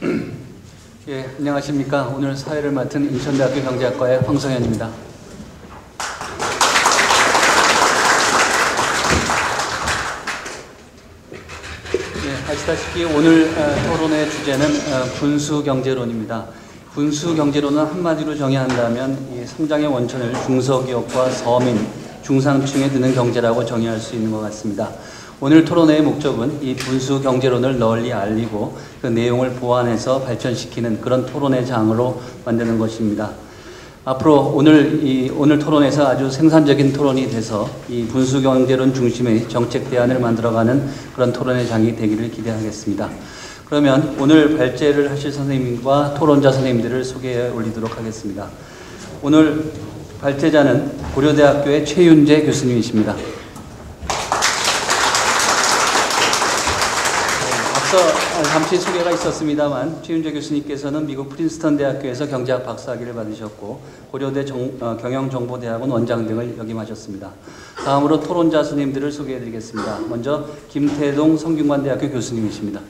예, 안녕하십니까. 오늘 사회를 맡은 인천대학교 경제학과의 황성현입니다. 예, 아시다시피 오늘 토론의 주제는 분수경제론입니다. 분수경제론은 한마디로 정의한다면 이 성장의 원천을 중소기업과 서민, 중상층에 두는 경제라고 정의할 수 있는 것 같습니다. 오늘 토론회의 목적은 이 분수 경제론을 널리 알리고 그 내용을 보완해서 발전시키는 그런 토론의 장으로 만드는 것입니다. 앞으로 오늘 토론에서 아주 생산적인 토론이 돼서 이 분수 경제론 중심의 정책 대안을 만들어가는 그런 토론의 장이 되기를 기대하겠습니다. 그러면 오늘 발제를 하실 선생님과 토론자 선생님들을 소개해 올리도록 하겠습니다. 오늘 발제자는 고려대학교의 최윤재 교수님이십니다. 잠시 소개가 있었습니다만 최윤재 교수님께서는 미국 프린스턴 대학교에서 경제학 박사학위를 받으셨고 고려대 경영정보대학원 원장 등을 역임하셨습니다. 다음으로 토론자 스님들을 소개해드리겠습니다. 먼저 김태동 성균관대학교 교수님이십니다.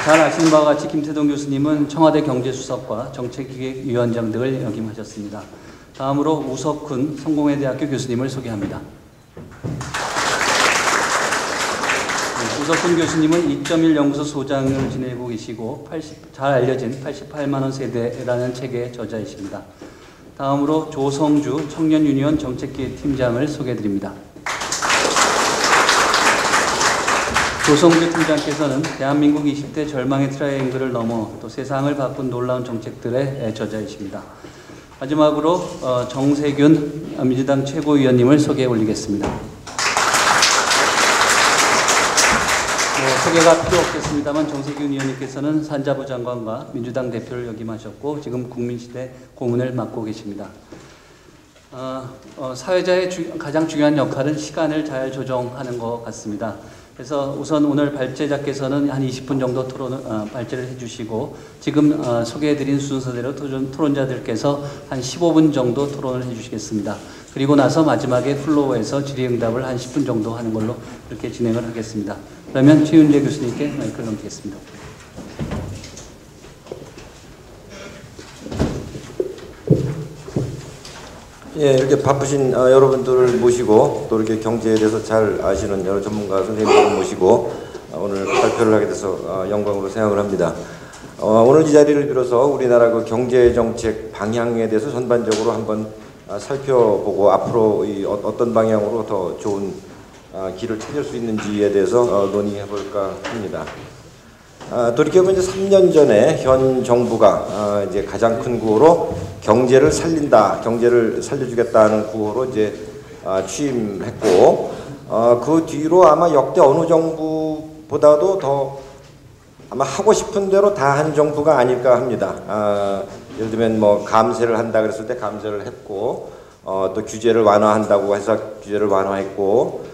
잘 아시는 바와 같이 김태동 교수님은 청와대 경제수석과 정책기획위원장 등을 역임하셨습니다. 다음으로 우석훈 성공회대학교 교수님을 소개합니다. 우석훈 교수님은 2.1 연구소 소장을 지내고 계시고 잘 알려진 88만원 세대라는 책의 저자이십니다. 다음으로 조성주 청년유니온 정책기획팀장을 소개해드립니다. 조성주 팀장께서는 대한민국 20대 절망의 트라이앵글을 넘어 또 세상을 바꾼 놀라운 정책들의 저자이십니다. 마지막으로 정세균 민주당 최고위원님을 소개해 올리겠습니다. 소개가 필요 없겠습니다만 정세균 의원님께서는 산자부 장관과 민주당 대표를 역임하셨고 지금 국민시대 고문을 맡고 계십니다. 사회자의 가장 중요한 역할은 시간을 잘 조정하는 것 같습니다. 그래서 우선 오늘 발제자께서는 한 20분 정도 발제를 해주시고 지금 소개해드린 순서대로 토론자들께서 한 15분 정도 토론을 해주시겠습니다. 그리고 나서 마지막에 플로어에서 질의응답을 한 10분 정도 하는 걸로 이렇게 진행을 하겠습니다. 그러면 최윤재 교수님께 마이크를 넘기겠습니다. 예, 이렇게 바쁘신 여러분들을 모시고 또 이렇게 경제에 대해서 잘 아시는 여러 전문가 선생님들을 모시고 오늘 발표를 하게 돼서 영광으로 생각을 합니다. 오늘 이 자리를 빌어서 우리나라 그 경제정책 방향에 대해서 전반적으로 한번 살펴보고 앞으로 어떤 방향으로 더 좋은 길을 찾을 수 있는지에 대해서 논의해볼까 합니다. 돌이켜보면 이제 3년 전에 현 정부가 이제 가장 큰 구호로 경제를 살린다, 경제를 살려주겠다는 구호로 이제 취임했고, 그 뒤로 아마 역대 어느 정부보다도 더 아마 하고 싶은 대로 다 한 정부가 아닐까 합니다. 예를 들면 뭐 감세를 한다 그랬을 때 감세를 했고, 또 규제를 완화한다고 해서 규제를 완화했고,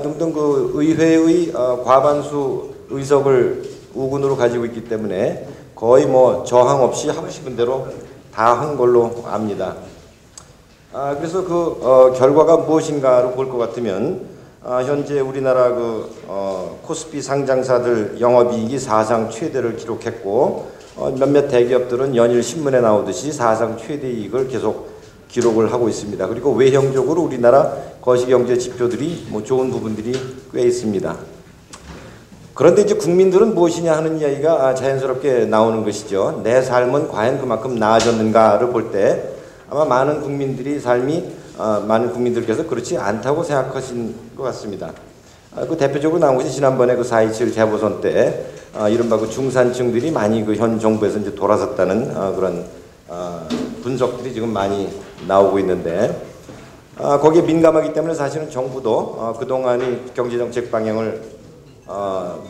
등등 그 의회의 과반수 의석을 우군으로 가지고 있기 때문에 거의 뭐 저항 없이 하고 싶은 대로 다 한 걸로 압니다. 그래서 그 결과가 무엇인가로 볼 것 같으면 현재 우리나라 그 코스피 상장사들 영업이익이 사상 최대를 기록했고 몇몇 대기업들은 연일 신문에 나오듯이 사상 최대 이익을 계속 기록을 하고 있습니다. 그리고 외형적으로 우리나라 거시경제 지표들이 뭐 좋은 부분들이 꽤 있습니다. 그런데 이제 국민들은 무엇이냐 하는 이야기가 자연스럽게 나오는 것이죠. 내 삶은 과연 그만큼 나아졌는가를 볼 때 아마 많은 국민들이 많은 국민들께서 그렇지 않다고 생각하신 것 같습니다. 그 대표적으로 나온 것이 지난번에 그 4.27 재보선 때 이른바 그 중산층들이 많이 그 현 정부에서 이제 돌아섰다는 그런 분석들이 지금 많이 나오고 있는데 거기에 민감하기 때문에 사실은 정부도 그동안의 경제정책 방향을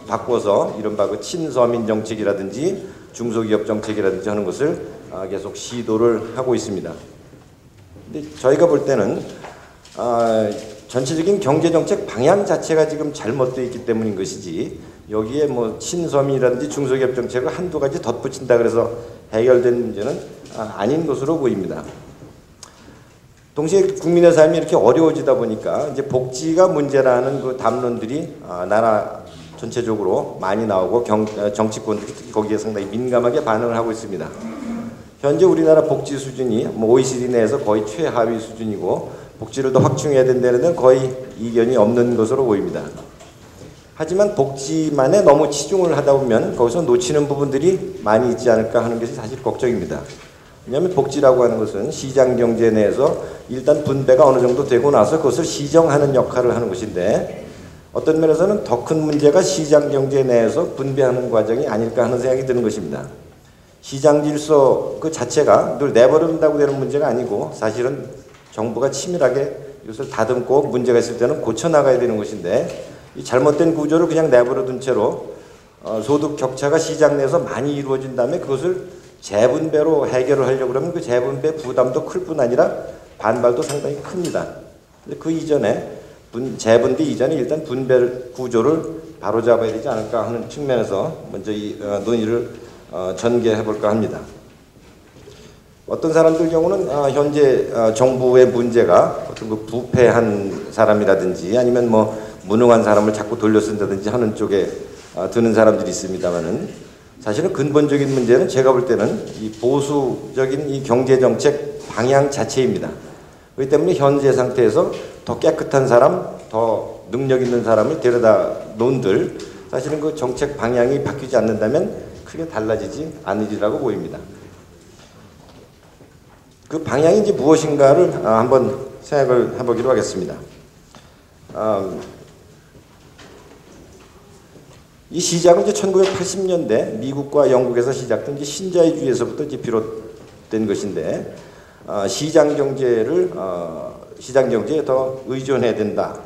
바꿔서 이른바 그 친서민 정책이라든지 중소기업 정책이라든지 하는 것을 계속 시도를 하고 있습니다. 근데 저희가 볼 때는 전체적인 경제정책 방향 자체가 지금 잘못되어 있기 때문인 것이지 여기에 뭐 친서민이라든지 중소기업 정책을 한두 가지 덧붙인다 그래서 해결된 문제는 아닌 것으로 보입니다. 동시에 국민의 삶이 이렇게 어려워지다 보니까 이제 복지가 문제라는 그 담론들이 나라 전체적으로 많이 나오고 정치권들이 특히 거기에 상당히 민감하게 반응을 하고 있습니다. 현재 우리나라 복지 수준이 OECD 내에서 거의 최하위 수준이고 복지를 더 확충해야 된다는 데는 거의 이견이 없는 것으로 보입니다. 하지만 복지만에 너무 치중을 하다 보면 거기서 놓치는 부분들이 많이 있지 않을까 하는 것이 사실 걱정입니다. 왜냐하면 복지라고 하는 것은 시장 경제 내에서 일단 분배가 어느 정도 되고 나서 그것을 시정하는 역할을 하는 것인데 어떤 면에서는 더 큰 문제가 시장 경제 내에서 분배하는 과정이 아닐까 하는 생각이 드는 것입니다. 시장 질서 그 자체가 늘 내버린다고 되는 문제가 아니고 사실은 정부가 치밀하게 이것을 다듬고 문제가 있을 때는 고쳐나가야 되는 것인데 이 잘못된 구조를 그냥 내버려둔 채로 소득 격차가 시장 내에서 많이 이루어진 다음에 그것을 재분배로 해결을 하려고 그러면 그 재분배 부담도 클 뿐 아니라 반발도 상당히 큽니다. 그 이전에 재분배 이전에 일단 분배 구조를 바로잡아야 되지 않을까 하는 측면에서 먼저 이 논의를 전개해 볼까 합니다. 어떤 사람들 경우는 현재 정부의 문제가 어떤 그 부패한 사람이라든지 아니면 뭐 무능한 사람을 자꾸 돌려 쓴다든지 하는 쪽에 드는 사람들이 있습니다만은 사실은 근본적인 문제는 제가 볼 때는 이 보수적인 이 경제 정책 방향 자체입니다. 그렇기 때문에 현재 상태에서 더 깨끗한 사람, 더 능력 있는 사람을 데려다 놓은들 사실은 그 정책 방향이 바뀌지 않는다면 크게 달라지지 않으리라고 보입니다. 그 방향이 이제 무엇인가를 한번 생각을 해보기로 하겠습니다. 이 시작은 이제 1980년대 미국과 영국에서 시작된 이제 신자유주의에서부터 이제 비롯된 것인데 시장 경제에 더 의존해야 된다.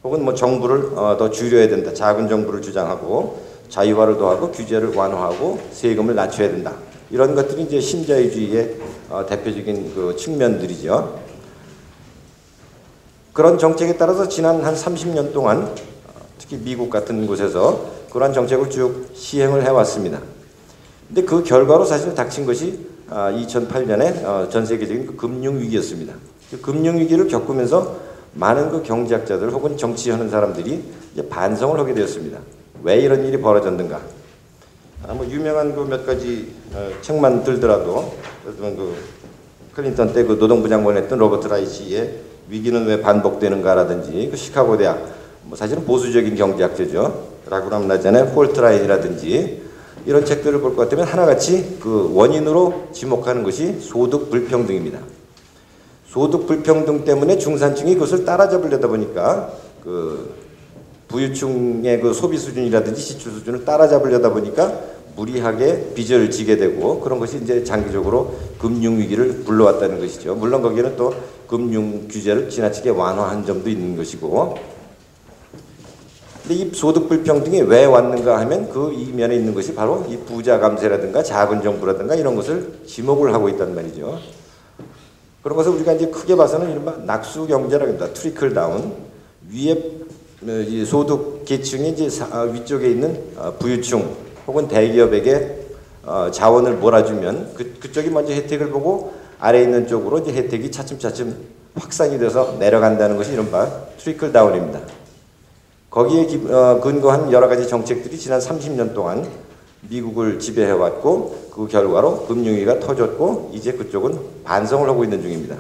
혹은 뭐 정부를 더 줄여야 된다. 작은 정부를 주장하고 자유화를 더하고 규제를 완화하고 세금을 낮춰야 된다. 이런 것들이 이제 신자유주의의 대표적인 그 측면들이죠. 그런 정책에 따라서 지난 한 30년 동안 특히 미국 같은 곳에서 그러한 정책을 쭉 시행을 해왔습니다. 근데 그 결과로 사실 닥친 것이 2008년에 전 세계적인 그 금융위기였습니다. 그 금융위기를 겪으면서 많은 그 경제학자들 혹은 정치하는 사람들이 이제 반성을 하게 되었습니다. 왜 이런 일이 벌어졌는가? 뭐 유명한 그 몇 가지 책만 들더라도 그 클린턴 때 그 노동부 장관했던 로버트 라이시의 위기는 왜 반복되는가라든지 그 시카고 대학 뭐 사실은 보수적인 경제학자죠. 라그람 라잔의 폴트라인이라든지 이런 책들을 볼 것 같으면 하나같이 그 원인으로 지목하는 것이 소득 불평등입니다. 소득 불평등 때문에 중산층이 그것을 따라잡으려다 보니까 그 부유층의 그 소비 수준이라든지 지출 수준을 따라잡으려다 보니까 무리하게 빚을 지게 되고 그런 것이 이제 장기적으로 금융 위기를 불러왔다는 것이죠. 물론 거기에는 또 금융 규제를 지나치게 완화한 점도 있는 것이고. 근데 이 소득 불평등이 왜 왔는가 하면 그 이면에 있는 것이 바로 이 부자 감세라든가 작은 정부라든가 이런 것을 지목을 하고 있단 말이죠. 그런 것을 우리가 이제 크게 봐서는 이른바 낙수 경제라고 합니다. 트리클 다운. 위에 이 소득 계층이 이제 위쪽에 있는 부유층 혹은 대기업에게 자원을 몰아주면 그쪽이 먼저 혜택을 보고 아래에 있는 쪽으로 이제 혜택이 차츰차츰 확산이 돼서 내려간다는 것이 이른바 트리클 다운입니다. 거기에 근거한 여러 가지 정책들이 지난 30년 동안 미국을 지배해왔고 그 결과로 금융위기가 터졌고 이제 그쪽은 반성을 하고 있는 중입니다.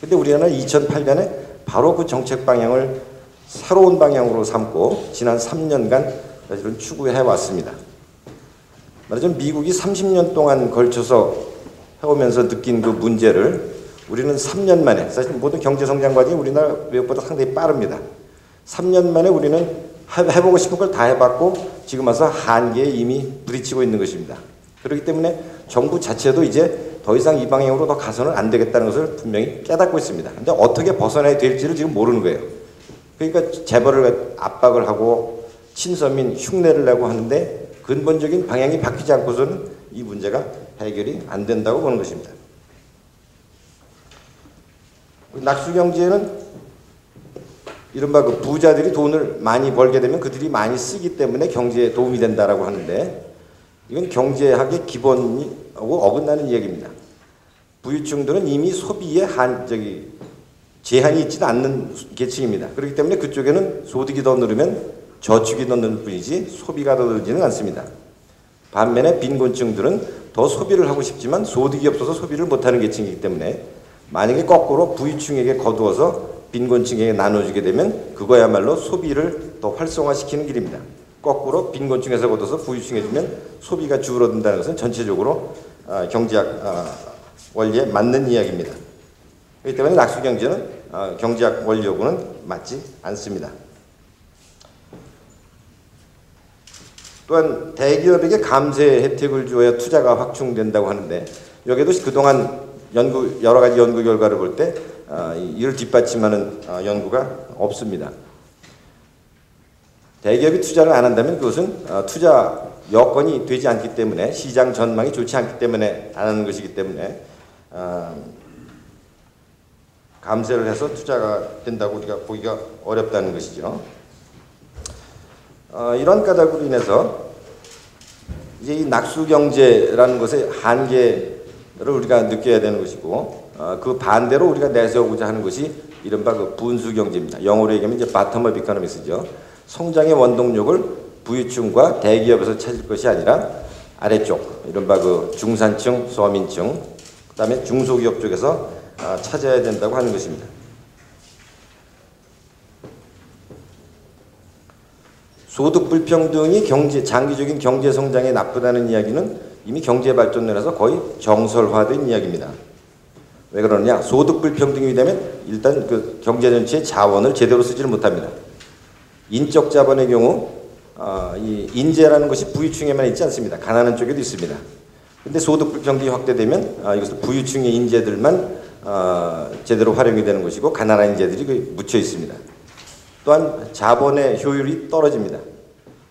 그런데 우리나라는 2008년에 바로 그 정책 방향을 새로운 방향으로 삼고 지난 3년간 사실은 추구해왔습니다. 말하자면 미국이 30년 동안 걸쳐서 해오면서 느낀 그 문제를 우리는 3년 만에 사실 모든 경제성장 과정이 우리나라 외국보다 상당히 빠릅니다. 3년 만에 우리는 해보고 싶은 걸 다 해봤고 지금 와서 한계에 이미 부딪히고 있는 것입니다. 그렇기 때문에 정부 자체도 이제 더 이상 이 방향으로 더 가서는 안 되겠다는 것을 분명히 깨닫고 있습니다. 근데 어떻게 벗어나야 될지를 지금 모르는 거예요. 그러니까 재벌을 압박을 하고 친서민 흉내를 내고 하는데 근본적인 방향이 바뀌지 않고서는 이 문제가 해결이 안 된다고 보는 것입니다. 낙수경제는 이른바 그 부자들이 돈을 많이 벌게 되면 그들이 많이 쓰기 때문에 경제에 도움이 된다라고 하는데 이건 경제학의 기본하고 어긋나는 이야기입니다. 부유층들은 이미 소비에 제한이 있지는 않는 계층입니다. 그렇기 때문에 그쪽에는 소득이 더 늘으면 저축이 더 늘 뿐이지 소비가 더 늘지는 않습니다. 반면에 빈곤층들은 더 소비를 하고 싶지만 소득이 없어서 소비를 못하는 계층이기 때문에 만약에 거꾸로 부유층에게 거두어서 빈곤층에게 나눠주게 되면 그거야말로 소비를 더 활성화시키는 길입니다. 거꾸로 빈곤층에서 거둬서 부유층에 주면 소비가 줄어든다는 것은 전체적으로 경제학 원리에 맞는 이야기입니다. 그렇기 때문에 낙수경제는 경제학 원리하고는 맞지 않습니다. 또한 대기업에게 감세 혜택을 주어야 투자가 확충된다고 하는데 여기에도 그동안 여러 가지 연구 결과를 볼 때 이를 뒷받침하는 연구가 없습니다. 대기업이 투자를 안 한다면 그것은 투자 여건이 되지 않기 때문에 시장 전망이 좋지 않기 때문에 안 하는 것이기 때문에 감세를 해서 투자가 된다고 우리가 보기가 어렵다는 것이죠. 이런 까닭으로 인해서 이제 이 낙수경제라는 것의 한계를 우리가 느껴야 되는 것이고 그 반대로 우리가 내세우고자 하는 것이 이른바 그 분수경제입니다. 영어로 얘기하면 이제 바텀업 이코노미스죠. 성장의 원동력을 부유층과 대기업에서 찾을 것이 아니라 아래쪽 이른바 그 중산층, 서민층, 그다음에 중소기업 쪽에서 찾아야 된다고 하는 것입니다. 소득 불평등이 장기적인 경제 성장에 나쁘다는 이야기는 이미 경제 발전론에서 거의 정설화된 이야기입니다. 왜 그러느냐? 소득 불평등이 되면 일단 그 경제 전체의 자원을 제대로 쓰지를 못합니다. 인적 자본의 경우 이 인재라는 것이 부유층에만 있지 않습니다. 가난한 쪽에도 있습니다. 근데 소득 불평등이 확대되면 이것은 부유층의 인재들만 제대로 활용이 되는 것이고 가난한 인재들이 묻혀 있습니다. 또한 자본의 효율이 떨어집니다.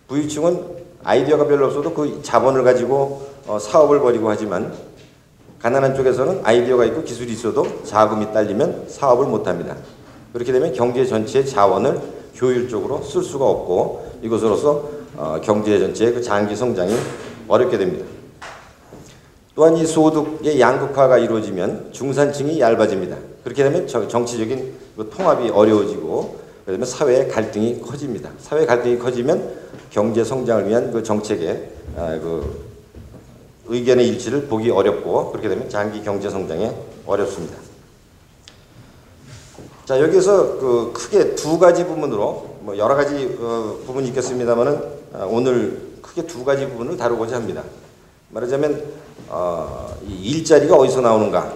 부유층은 아이디어가 별로 없어도 그 자본을 가지고 사업을 벌이고 하지만 가난한 쪽에서는 아이디어가 있고 기술이 있어도 자금이 딸리면 사업을 못합니다. 그렇게 되면 경제 전체의 자원을 효율적으로 쓸 수가 없고 이것으로서 경제 전체의 그 장기 성장이 어렵게 됩니다. 또한 이 소득의 양극화가 이루어지면 중산층이 얇아집니다. 그렇게 되면 정치적인 그 통합이 어려워지고 그러면 사회의 갈등이 커집니다. 사회 갈등이 커지면 경제 성장을 위한 그 정책의 그 의견의 일치를 보기 어렵고 그렇게 되면 장기 경제 성장에 어렵습니다. 자, 여기서 그 크게 두 가지 부분으로 뭐 여러 가지 부분이 있겠습니다만은 오늘 크게 두 가지 부분을 다루고자 합니다. 말하자면 이 일자리가 어디서 나오는가?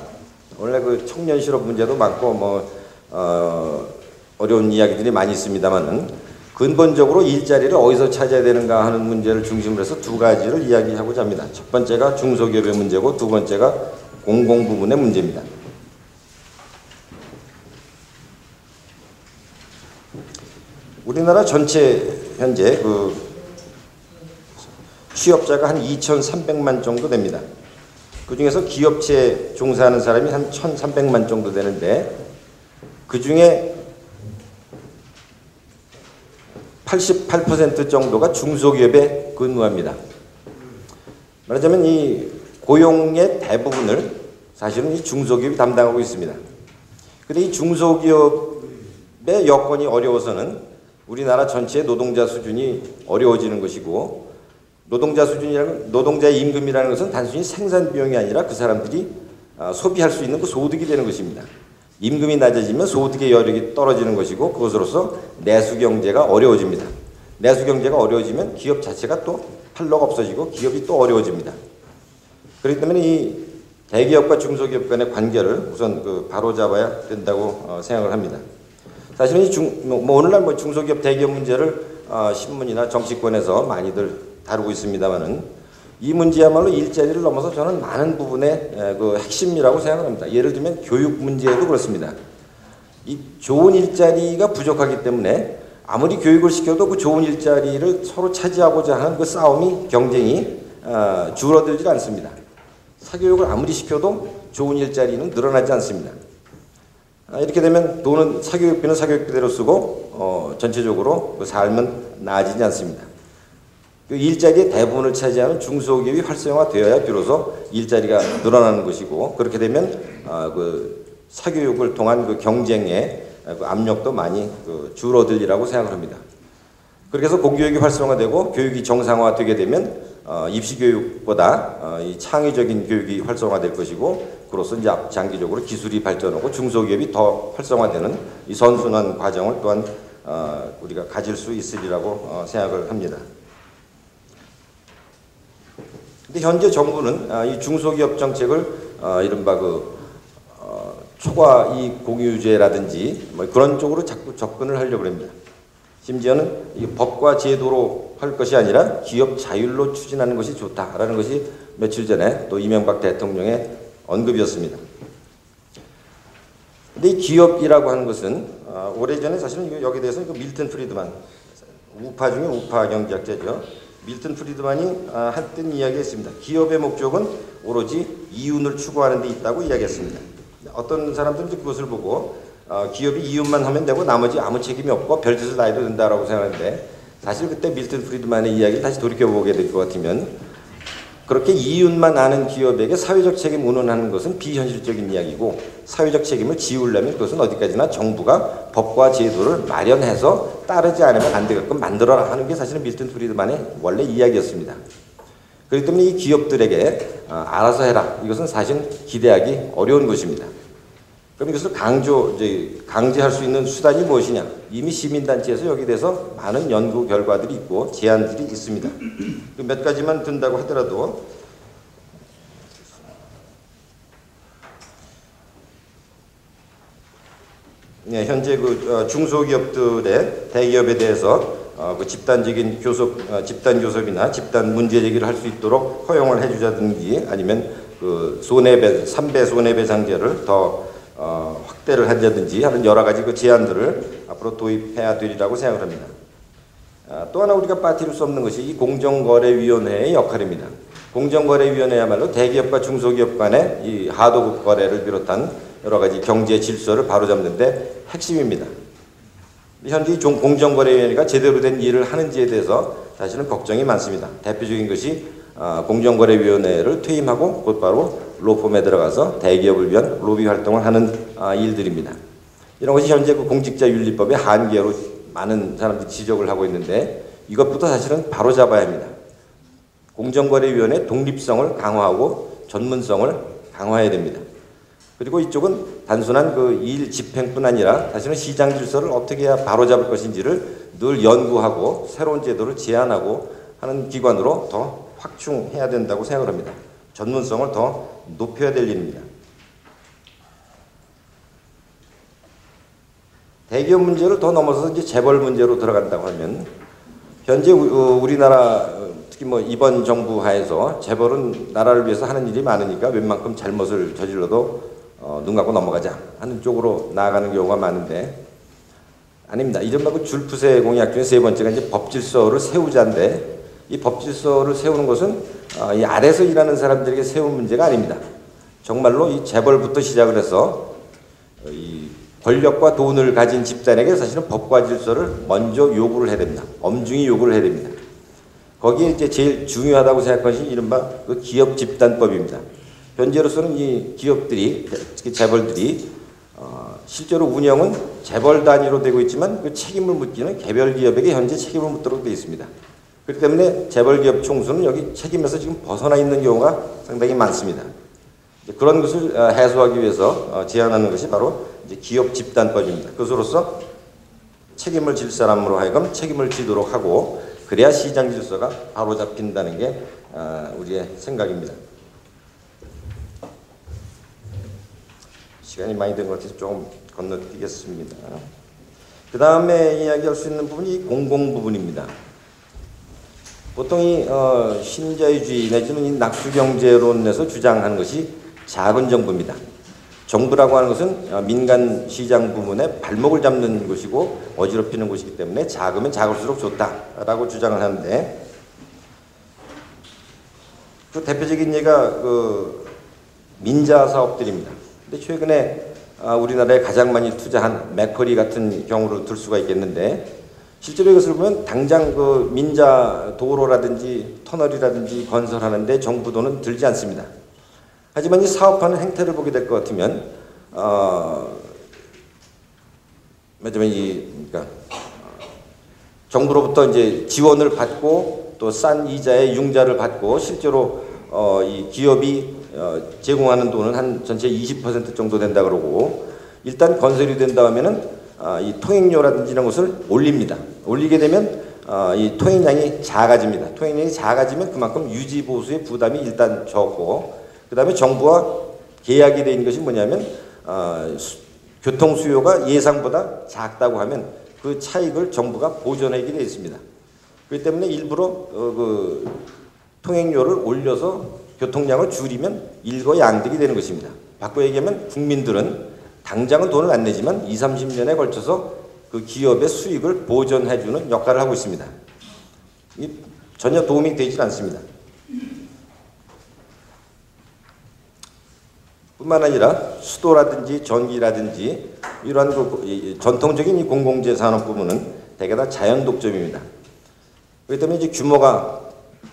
원래 그 청년 실업 문제도 많고 뭐 어려운 이야기들이 많이 있습니다만은 근본적으로 일자리를 어디서 찾아야 되는가 하는 문제를 중심으로 해서 두 가지를 이야기하고자 합니다. 첫 번째가 중소기업의 문제고 두 번째가 공공부문의 문제입니다. 우리나라 전체 현재 그 취업자가 한 2,300만 정도 됩니다. 그 중에서 기업체에 종사하는 사람이 한 1,300만 정도 되는데 그 중에 88% 정도가 중소기업에 근무합니다. 말하자면 이 고용의 대부분을 사실은 이 중소기업이 담당하고 있습니다. 그런데 이 중소기업의 여건이 어려워서는 우리나라 전체의 노동자 수준이 어려워지는 것이고 노동자의 임금이라는 것은 단순히 생산 비용이 아니라 그 사람들이 소비할 수 있는 그 소득이 되는 것입니다. 임금이 낮아지면 소득의 여력이 떨어지는 것이고 그것으로서 내수경제가 어려워집니다. 내수경제가 어려워지면 기업 자체가 또 활로가 없어지고 기업이 또 어려워집니다. 그렇기 때문에 이 대기업과 중소기업 간의 관계를 우선 그 바로잡아야 된다고 생각을 합니다. 사실은 오늘날 중소기업 대기업 문제를 신문이나 정치권에서 많이들 다루고 있습니다만은 이 문제야말로 일자리를 넘어서 저는 많은 부분의 그 핵심이라고 생각합니다. 예를 들면 교육 문제도 그렇습니다. 이 좋은 일자리가 부족하기 때문에 아무리 교육을 시켜도 그 좋은 일자리를 서로 차지하고자 하는 그 싸움이 경쟁이 줄어들지 않습니다. 사교육을 아무리 시켜도 좋은 일자리는 늘어나지 않습니다. 이렇게 되면 돈은 사교육비는 사교육비대로 쓰고 전체적으로 그 삶은 나아지지 않습니다. 그 일자리의 대부분을 차지하는 중소기업이 활성화되어야 비로소 일자리가 늘어나는 것이고 그렇게 되면 그 사교육을 통한 그 경쟁의 그 압력도 많이 줄어들리라고 생각합니다. 그렇게 해서 공교육이 활성화되고 교육이 정상화되게 되면 입시교육보다 이 창의적인 교육이 활성화될 것이고, 그로써 이제 장기적으로 기술이 발전하고 중소기업이 더 활성화되는 이 선순환 과정을 또한 우리가 가질 수 있으리라고 생각을 합니다. 근데 현재 정부는 이 중소기업 정책을 이른바 초과 이익 공유제라든지 뭐 그런 쪽으로 자꾸 접근을 하려고 합니다. 심지어는 이 법과 제도로 할 것이 아니라 기업 자율로 추진하는 것이 좋다라는 것이 며칠 전에 또 이명박 대통령의 언급이었습니다. 근데 이 기업이라고 하는 것은 오래전에 사실은 여기에 대해서 밀턴 프리드만, 우파 중에 우파 경제학자죠. 밀턴 프리드만이 했던 이야기가 있습니다. 기업의 목적은 오로지 이윤을 추구하는 데 있다고 이야기했습니다. 어떤 사람들은 그것을 보고 기업이 이윤만 하면 되고 나머지 아무 책임이 없고 별짓을 다 해도 된다라고 생각하는데, 사실 그때 밀턴 프리드만의 이야기를 다시 돌이켜보게 될 것 같으면 그렇게 이윤만 아는 기업에게 사회적 책임 운운하는 것은 비현실적인 이야기고, 사회적 책임을 지우려면 그것은 어디까지나 정부가 법과 제도를 마련해서 따르지 않으면 안 되게끔 만들어라 하는 게 사실은 밀턴 프리드만의 원래 이야기였습니다. 그렇기 때문에 이 기업들에게 알아서 해라, 이것은 사실 기대하기 어려운 것입니다. 그럼 이것을 강제할 수 있는 수단이 무엇이냐? 이미 시민단체에서 여기에 대해서 많은 연구 결과들이 있고 제안들이 있습니다. 몇 가지만 든다고 하더라도, 네, 현재 중소기업들의 대기업에 대해서 집단적인 집단 교섭이나 집단 문제 제기를 할 수 있도록 허용을 해주자든지, 아니면 손해배 3배 손해배상제를 더 확대를 한다든지 하는 여러 가지 제안들을 앞으로 도입해야 되리라고 생각을 합니다. 또 하나 우리가 빠뜨릴 수 없는 것이 이 공정거래위원회의 역할입니다. 공정거래위원회야말로 대기업과 중소기업 간의 이 하도급 거래를 비롯한 여러 가지 경제 질서를 바로잡는 데 핵심입니다. 현재 이 공정거래위원회가 제대로 된 일을 하는지에 대해서 사실은 걱정이 많습니다. 대표적인 것이 공정거래위원회를 퇴임하고 곧바로 로펌에 들어가서 대기업을 위한 로비 활동을 하는 일들입니다. 이런 것이 현재 공직자윤리법의 한계로 많은 사람들이 지적을 하고 있는데, 이것부터 사실은 바로잡아야 합니다. 공정거래위원회 독립성을 강화하고 전문성을 강화해야 됩니다. 그리고 이쪽은 단순한 일 집행뿐 아니라 사실은 시장 질서를 어떻게 해야 바로잡을 것인지를 늘 연구하고 새로운 제도를 제안하고 하는 기관으로 더 확충해야 된다고 생각을 합니다. 전문성을 더 높여야 될 일입니다. 대기업 문제를 더 넘어서서 이제 재벌 문제로 들어간다고 하면, 현재 우리나라 특히 이번 정부 하에서 재벌은 나라를 위해서 하는 일이 많으니까 웬만큼 잘못을 저질러도 눈 감고 넘어가자 하는 쪽으로 나아가는 경우가 많은데, 아닙니다. 이른바 줄푸세 공약 중에 세 번째가 이제 법질서를 세우자인데, 이 법질서를 세우는 것은 이 아래서 일하는 사람들에게 세운 문제가 아닙니다. 정말로 이 재벌부터 시작을 해서 이 권력과 돈을 가진 집단에게 사실은 법과 질서를 먼저 요구를 해야 됩니다. 엄중히 요구를 해야 됩니다. 거기에 이제 제일 중요하다고 생각한 것이 이른바 기업 집단법입니다. 현재로서는 이 기업들이, 특히 재벌들이 실제로 운영은 재벌 단위로 되고 있지만 그 책임을 묻기는 개별 기업에게 현재 책임을 묻도록 되어 있습니다. 그렇기 때문에 재벌기업 총수는 여기 책임에서 지금 벗어나 있는 경우가 상당히 많습니다. 그런 것을 해소하기 위해서 제안하는 것이 바로 이제 기업 집단법입니다. 그것으로서 책임을 질 사람으로 하여금 책임을 지도록 하고, 그래야 시장 질서가 바로 잡힌다는 게 우리의 생각입니다. 시간이 많이 된 것 같아서 조금 건너뛰겠습니다. 그 다음에 이야기할 수 있는 부분이 공공 부분입니다. 보통 이 신자유주의 내지는 이 낙수경제론에서 주장하는 것이 작은 정부입니다. 정부라고 하는 것은 민간 시장 부문에 발목을 잡는 것이고 어지럽히는 것이기 때문에 작으면 작을수록 좋다라고 주장을 하는데, 그 대표적인 예가 민자 사업들입니다. 근데 최근에 우리나라에 가장 많이 투자한 맥쿼리 같은 경우를 들 수가 있겠는데, 실제로 이것을 보면 당장 민자 도로라든지 터널이라든지 건설하는데 정부 돈은 들지 않습니다. 하지만 이 사업하는 행태를 보게 될 것 같으면 정부로부터 이제 지원을 받고 또 싼 이자의 융자를 받고 실제로 이 기업이 제공하는 돈은 한 전체 20% 정도 된다 그러고, 일단 건설이 된다 하면은 이 통행료라든지 이런 것을 올립니다. 올리게 되면 이 통행량이 작아집니다. 통행량이 작아지면 그만큼 유지 보수의 부담이 일단 적고, 그 다음에 정부와 계약이 되어 있는 것이 뭐냐면 교통 수요가 예상보다 작다고 하면 그 차익을 정부가 보전하게 되어 있습니다. 그렇기 때문에 일부러 그 통행료를 올려서 교통량을 줄이면 일거양득이 되는 것입니다. 바꿔 얘기하면 국민들은 당장은 돈을 안 내지만 20, 30년에 걸쳐서 그 기업의 수익을 보전해주는 역할을 하고 있습니다. 전혀 도움이 되질 않습니다. 뿐만 아니라 수도라든지 전기라든지 이러한 전통적인 이 공공재 산업 부문은 대개 다 자연 독점입니다. 그렇기 때문에 이제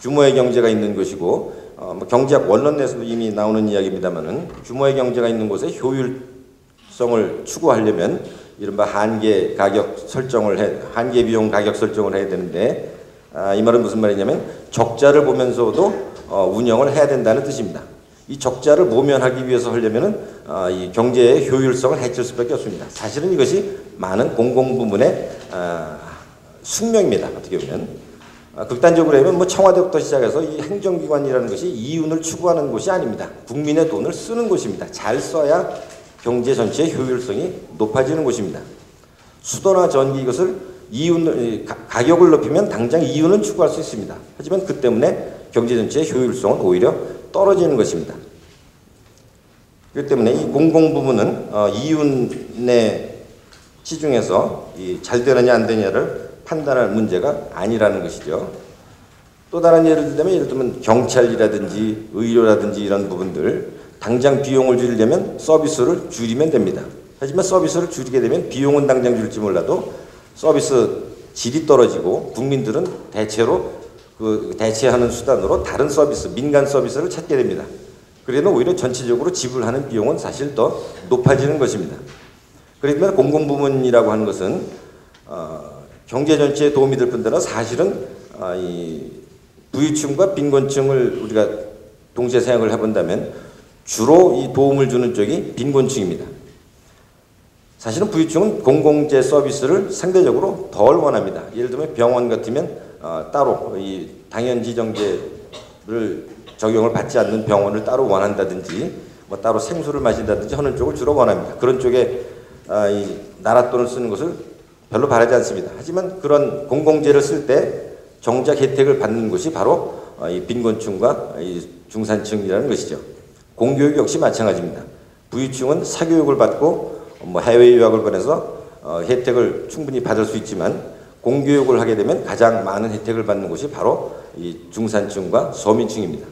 규모의 경제가 있는 것이고, 뭐 경제학 원론에서도 이미 나오는 이야기입니다만은, 규모의 경제가 있는 곳에 효율성을 추구하려면 이른바 한계 비용 가격 설정을 해야 되는데, 이 말은 무슨 말이냐면 적자를 보면서도 운영을 해야 된다는 뜻입니다. 이 적자를 모면하기 위해서 하려면은 이 경제의 효율성을 해칠 수밖에 없습니다. 사실은 이것이 많은 공공부문의 숙명입니다. 어떻게 보면 극단적으로 하면 뭐 청와대부터 시작해서 이 행정기관이라는 것이 이윤을 추구하는 곳이 아닙니다. 국민의 돈을 쓰는 곳입니다. 잘 써야 경제 전체의 효율성이 높아지는 곳입니다. 수도나 전기 이것을 가격을 높이면 당장 이윤은 추구할 수 있습니다. 하지만 그 때문에 경제 전체의 효율성은 오히려 떨어지는 것입니다. 그렇기 때문에 이 공공부문은 이윤에 치중해서 잘 되느냐 안 되느냐를 판단할 문제가 아니라는 것이죠. 또 다른 예를 들면 경찰이라든지 의료라든지 이런 부분들, 당장 비용을 줄이려면 서비스를 줄이면 됩니다. 하지만 서비스를 줄이게 되면 비용은 당장 줄지 몰라도 서비스 질이 떨어지고 국민들은 대체로 대체하는 수단으로 다른 서비스, 민간 서비스를 찾게 됩니다. 그러면 오히려 전체적으로 지불하는 비용은 사실 더 높아지는 것입니다. 그러면 공공부문이라고 하는 것은 경제 전체에 도움이 될 뿐더러 사실은 이 부유층과 빈곤층을 우리가 동시에 생각을 해본다면 주로 이 도움을 주는 쪽이 빈곤층입니다. 사실은 부유층은 공공재 서비스를 상대적으로 덜 원합니다. 예를 들면 병원 같으면 따로 이 당연지정제를 적용을 받지 않는 병원을 따로 원한다든지 뭐 따로 생수를 마신다든지 하는 쪽을 주로 원합니다. 그런 쪽에 이 나라 돈을 쓰는 것을 별로 바라지 않습니다. 하지만 그런 공공재를 쓸 때 정작 혜택을 받는 것이 바로 이 빈곤층과 이 중산층이라는 것이죠. 공교육 역시 마찬가지입니다. 부유층은 사교육을 받고 뭐 해외 유학을 보내서 혜택을 충분히 받을 수 있지만, 공교육을 하게 되면 가장 많은 혜택을 받는 곳이 바로 이 중산층과 서민층입니다.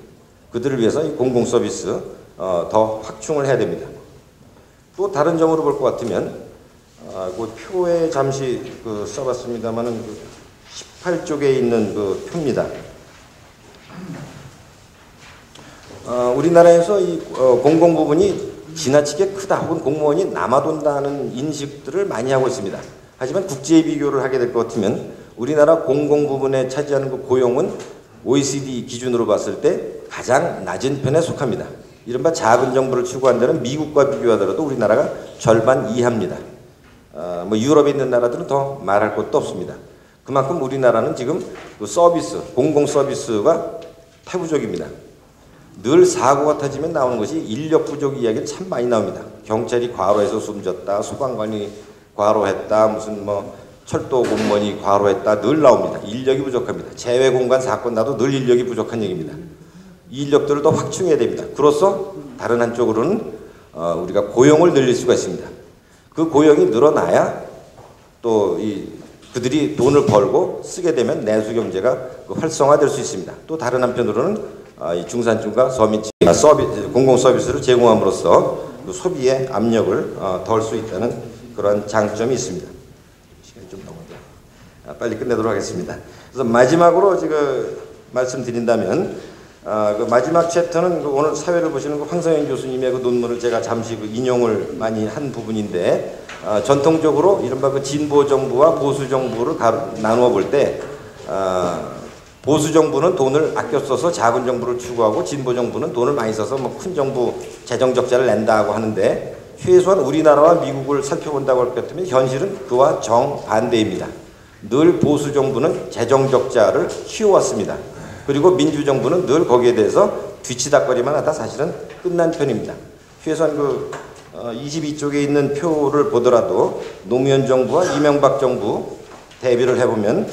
그들을 위해서 이 공공 서비스 더 확충을 해야 됩니다. 또 다른 점으로 볼 것 같으면 그 표에 잠시 써봤습니다만은 18쪽에 있는 그 표입니다. 우리나라에서 이 공공 부분이 지나치게 크다 혹은 공무원이 남아돈다는 인식들을 많이 하고 있습니다. 하지만 국제 비교를 하게 될 것 같으면 우리나라 공공 부분에 차지하는 그 고용은 OECD 기준으로 봤을 때 가장 낮은 편에 속합니다. 이른바 작은 정부를 추구한다는 미국과 비교하더라도 우리나라가 절반 이하입니다. 뭐 유럽에 있는 나라들은 더 말할 것도 없습니다. 그만큼 우리나라는 지금 그 서비스, 공공 서비스가 태부적입니다. 늘 사고가 터지면 나오는 것이 인력 부족 이야기를 참 많이 나옵니다. 경찰이 과로해서 숨졌다, 소방관이 과로했다, 무슨 뭐 철도 공무원이 과로했다, 늘 나옵니다. 인력이 부족합니다. 재외공간 사건 나도 늘 인력이 부족한 얘기입니다. 이 인력들을 더 확충해야 됩니다. 그로써 다른 한쪽으로는 우리가 고용을 늘릴 수가 있습니다. 그 고용이 늘어나야 또 그들이 돈을 벌고 쓰게 되면 내수 경제가 활성화될 수 있습니다. 또 다른 한편으로는 이 중산층과 서민층 공공 서비스를 제공함으로써 그 소비의 압력을 덜 수 있다는 그런 장점이 있습니다. 시간이 좀 넘었네요. 빨리 끝내도록 하겠습니다. 그래서 마지막으로 제가 말씀드린다면 그 마지막 챕터는 그 오늘 사회를 보시는 그 황성현 교수님의 그 논문을 제가 잠시 그 인용을 많이 한 부분인데, 전통적으로 이른바 그 진보 정부와 보수 정부를 나누어 볼 때, 보수 정부는 돈을 아껴 써서 작은 정부를 추구하고, 진보 정부는 돈을 많이 써서 뭐 큰 정부 재정 적자를 낸다고 하는데, 최소한 우리나라와 미국을 살펴본다고 할 것 같으면 현실은 그와 정반대입니다. 늘 보수 정부는 재정 적자를 키워왔습니다. 그리고 민주정부는 늘 거기에 대해서 뒤치다거리만 하다 사실은 끝난 편입니다. 최소한 그 22쪽에 있는 표를 보더라도 노무현 정부와 이명박 정부 대비를 해보면,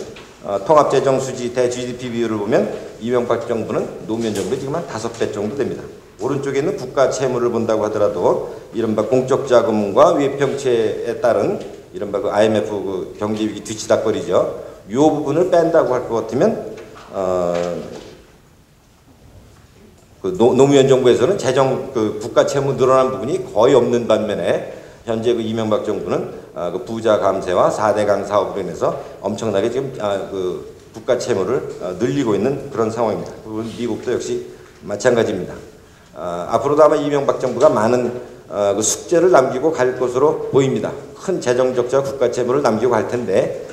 통합재정 수지 대 GDP 비율을 보면 이명박 정부는 노무현 정부의 지금 한 5배 정도 됩니다. 오른쪽에 있는 국가 채무를 본다고 하더라도 이른바 공적 자금과 외평채에 따른 이른바 그 IMF 그 경기 위기 뒤치다거리죠. 이 부분을 뺀다고 할 것 같으면 그 노무현 정부에서는 재정 그 국가 채무 늘어난 부분이 거의 없는 반면에 현재 그 이명박 정부는 그 부자 감세와 4대강 사업으로 인해서 엄청나게 지금 그 국가 채무를 늘리고 있는 그런 상황입니다. 미국도 역시 마찬가지입니다. 앞으로도 아마 이명박 정부가 많은 그 숙제를 남기고 갈 것으로 보입니다. 큰 재정 적자 국가 채무를 남기고 갈 텐데,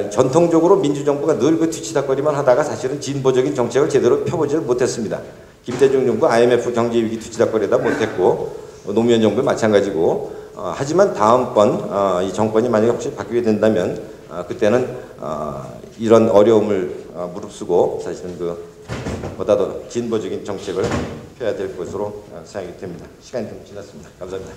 전통적으로 민주정부가 늘 그 뒤치다거리만 하다가 사실은 진보적인 정책을 제대로 펴보지를 못했습니다. 김대중 정부 IMF 경제위기 뒤치다거리다 못했고, 노무현 정부 마찬가지고, 하지만 다음번 이 정권이 만약에 혹시 바뀌게 된다면 그때는 이런 어려움을 무릅쓰고 사실은 그 보다 더 진보적인 정책을 펴야 될 것으로 생각이 됩니다. 시간이 좀 지났습니다. 감사합니다.